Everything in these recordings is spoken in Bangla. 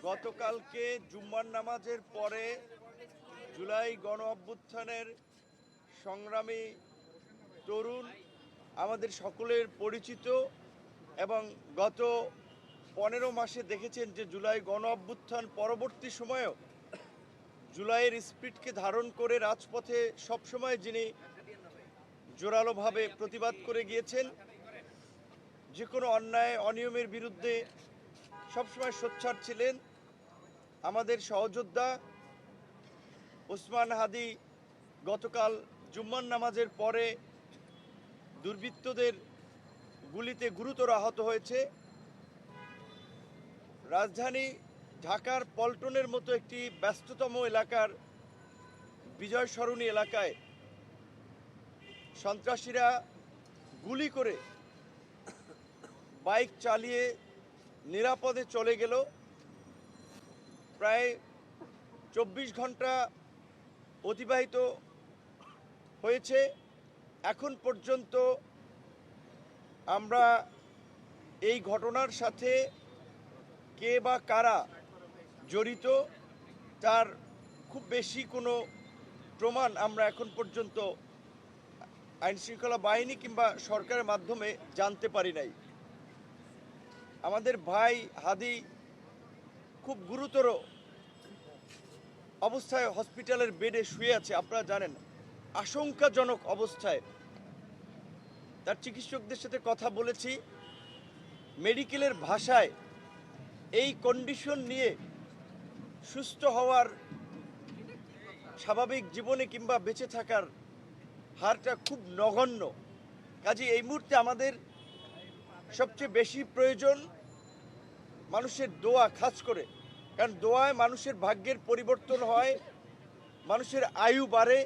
গতকালকে জুম্মার নামাজের পরে জুলাই গণ অভ্যুত্থানের সংগ্রামী তরুণ আমাদের সকলের পরিচিত এবং গত 15 মাসে দেখেছেন যে জুলাই গণ অভ্যুত্থান পরবর্তী সময়েও জুলাইয়ের স্পিরিটকে ধারণ করে রাজপথে সবসময় যিনি জোরালোভাবে প্রতিবাদ করে গিয়েছেন, যে কোনো অন্যায় অনিয়মের বিরুদ্ধে সবসময় সোচ্চার ছিলেন আমাদের সহযোদ্ধা ওসমান হাদি গতকাল জুম্মার নামাজের পরে দুর্বৃত্তদের গুলিতে গুরুতর আহত হয়েছে। রাজধানী ঢাকার পল্টনের মতো একটি ব্যস্ততম এলাকার বিজয় সরণি এলাকায় সন্ত্রাসীরা গুলি করে বাইক চালিয়ে নিরাপদে চলে গেল। প্রায় 24 ঘন্টা অতিবাহিত হয়েছে। এখন পর্যন্ত আমরা এই ঘটনার সাথে কে বা কারা জড়িত তার খুব বেশি কোনো প্রমাণ আমরা এখন পর্যন্ত আইনশৃঙ্খলা বাহিনী কিংবা সরকারের মাধ্যমে জানতে পারি নাই। আমাদের ভাই হাদি খুব গুরুতর অবস্থায় হসপিটালের বেডে শুয়ে আছে, আপনারা জানেন, আশঙ্কাজনক অবস্থায়। তার চিকিৎসকদের সাথে কথা বলেছি, মেডিকেলের ভাষায় এই কন্ডিশন নিয়ে সুস্থ হওয়ার, স্বাভাবিক জীবনে কিংবা বেঁচে থাকার হারটা খুব নগণ্য। কাজে এই মুহূর্তে আমাদের সবচেয়ে বেশি প্রয়োজন মানুষের দোয়া, খাস করে, কারণ দোয়ায় মানুষের ভাগ্যের পরিবর্তন হয়, মানুষের আয়ু বাড়ে।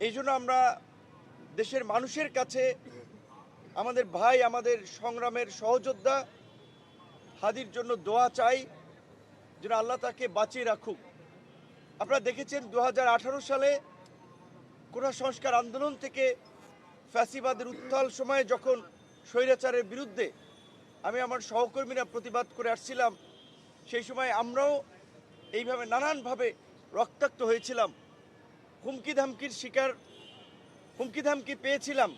এই জন্য আমরা দেশের মানুষের কাছে আমাদের ভাই, আমাদের সংগ্রামের সহযোদ্ধা হাদির জন্য দোয়া চাই, যেন আল্লাহ তাকে বাঁচিয়ে রাখুক। আপনারা দেখেছেন 2018 সালে কোটা সংস্কার আন্দোলন থেকে ফ্যাসিবাদের উত্তাল সময়ে যখন স্বৈরাচারের বিরুদ্ধে আমি আমার সহকর্মীরা প্রতিবাদ করে আসছিলাম, সেই সময় আমরাও এইভাবে নানানভাবে রক্তাক্ত হয়েছিলাম, হুমকি ধামকির শিকার, হুমকি ধামকি পেয়েছিলাম,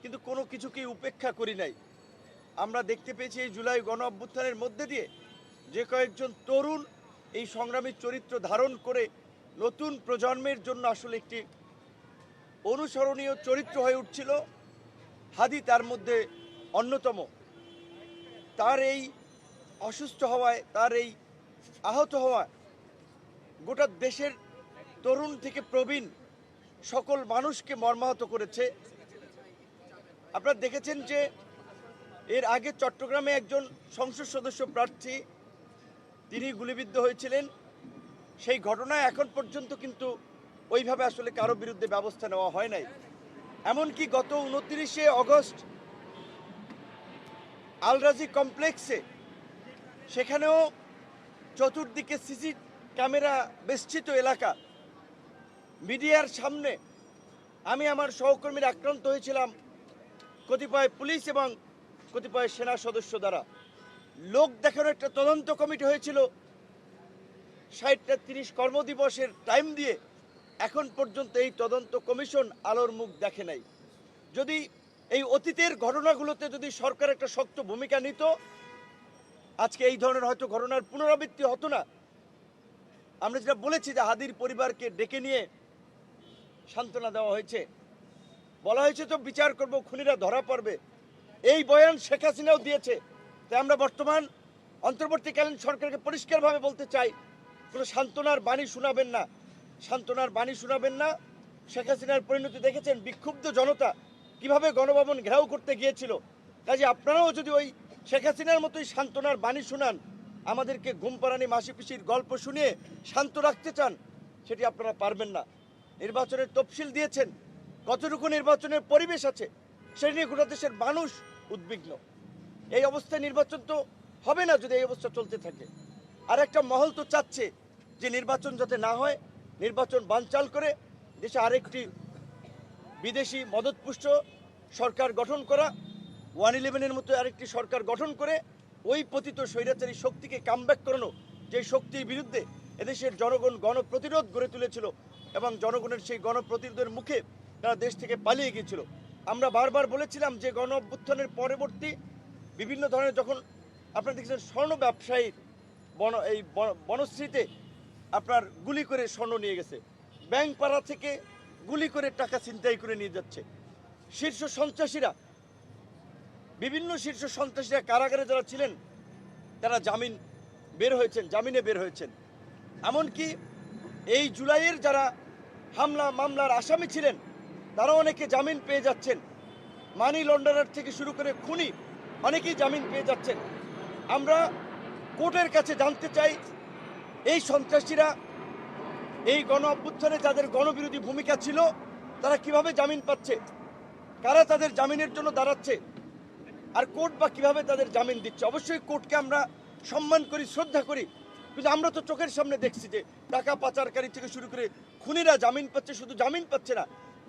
কিন্তু কোনো কিছুকেই উপেক্ষা করি নাই। আমরা দেখতে পেয়েছি এই জুলাই গণ অভ্যুত্থানের মধ্যে দিয়ে যে কয়েকজন তরুণ এই সংগ্রামী চরিত্র ধারণ করে নতুন প্রজন্মের জন্য আসলে একটি অনুসরণীয় চরিত্র হয়ে উঠছিল। হাদি তার মধ্যে অন্যতম। তার এই অসুস্থ হওয়ায়, তার এই আহত হওয়ায় গোটা দেশের তরুণ থেকে প্রবীণ সকল মানুষকে মর্মাহত করেছে। আপনারা দেখেছেন যে এর আগে চট্টগ্রামে একজন সংসদ সদস্য প্রার্থী তিনি গুলিবিদ্ধ হয়েছিলেন। সেই ঘটনায় এখন পর্যন্ত কিন্তু ওইভাবে আসলে কারো বিরুদ্ধে ব্যবস্থা নেওয়া হয় নাই। এমনকি গত 29শে অগস্ট আল রাজি কমপ্লেক্সে, সেখানেও চতুর্দিকে সিসি ক্যামেরা বেষ্টিত এলাকা, মিডিয়ার সামনে আমি আমার সহকর্মীরা আক্রান্ত হয়েছিলাম কতিপয় পুলিশ এবং কতিপয় সেনা সদস্য দ্বারা। লোক দেখানোর একটা তদন্ত কমিটি হয়েছিল, 60-30 কর্মদিবসের টাইম দিয়ে এখন পর্যন্ত এই তদন্ত কমিশন আলোর মুখ দেখে নাই। যদি এই অতীতের ঘটনাগুলোতে যদি সরকার একটা শক্ত ভূমিকা নিত, আজকে এই ধরনের হয়তো ঘটনার পুনরাবৃত্তি হতো না। আমরা যেটা বলেছি যে হাদির পরিবারকে ডেকে নিয়ে সান্ত্বনা দেওয়া হয়েছে, বলা হয়েছে তো বিচার করব, খুনিরা ধরা পড়বে, এই বয়ান শেখ হাসিনাও দিয়েছে। তাই আমরা বর্তমান অন্তর্বর্তীকালীন সরকারকে পরিষ্কারভাবে বলতে চাই, কোনো সান্ত্বনার বাণী শোনাবেন না, সান্ত্বনার বাণী শোনাবেন না। শেখ হাসিনার পরিণতি দেখেছেন, বিক্ষুব্ধ জনতা কিভাবে গণভবন ঘেরাও করতে গিয়েছিল। কাজে আপনারাও যদি ওই শেখ হাসিনার মতোই সান্ত্বনার বাণী শোনান, আমাদেরকে ঘুমপাড়ানি মাসি পিসির গল্প শুনিয়ে শান্ত রাখতে চান, সেটি আপনারা পারবেন না। নির্বাচনের তফসিল দিয়েছেন, কতটুকু নির্বাচনের পরিবেশ আছে সেই নিয়ে গোটা দেশের মানুষ উদ্বিগ্ন। এই অবস্থায় নির্বাচন তো হবে না যদি এই অবস্থা চলতে থাকে। আর একটা মহল তো চাচ্ছে যে নির্বাচন যাতে না হয়, নির্বাচন বানচাল করে দেশে আরেকটি বিদেশি মদতপুষ্ট সরকার গঠন করা, 111-এর মতো আরেকটি সরকার গঠন করে ওই পতিত স্বৈরাচারী শক্তিকে কামব্যাক করানো, যে শক্তির বিরুদ্ধে এদেশের জনগণ গণপ্রতিরোধ গড়ে তুলেছিল এবং জনগণের সেই গণপ্রতিরোধের মুখে তারা দেশ থেকে পালিয়ে গিয়েছিল। আমরা বারবার বলেছিলাম যে গণ অভ্যুত্থানের পরবর্তী বিভিন্ন ধরনের যখন আপনারা দেখছেন স্বর্ণ ব্যবসায়ীর বনশ্রীতে আপনার গুলি করে স্বর্ণ নিয়ে গেছে, ব্যাংক পাড়া থেকে গুলি করে টাকা ছিনতাই করে নিয়ে যাচ্ছে। শীর্ষ সন্ত্রাসীরা বিভিন্ন শীর্ষ সন্ত্রাসীরা কারাগারে যারা ছিলেন তারা জামিনে বের হয়েছেন। এমনকি এই জুলাইয়ের যারা মামলার আসামি ছিলেন তারা অনেকে জামিন পেয়ে যাচ্ছেন। মানি লন্ডারার থেকে শুরু করে খুনি অনেকেই জামিন পেয়ে যাচ্ছেন। আমরা কোর্টের কাছে জানতে চাই এই সন্ত্রাসীরা এই গণ অভ্যুত্থানে যাদের গণবিরোধী ভূমিকা ছিল তারা কিভাবে জামিন পাচ্ছে, কারা তাদের জামিনের জন্য দাঁড়াচ্ছে, আর কোর্ট বা কিভাবে তাদের জামিন দিচ্ছে। অবশ্যই কোর্টকে আমরা সম্মান করি, শ্রদ্ধা করি, কিন্তু আমরা তো চোখের সামনে দেখছি যে টাকা পাচারকারী থেকে শুরু করে খুনিরা জামিন পাচ্ছে, শুধু জামিন পাচ্ছে না,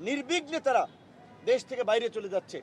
নির্বিঘ্নে তারা দেশ থেকে বাইরে চলে যাচ্ছে।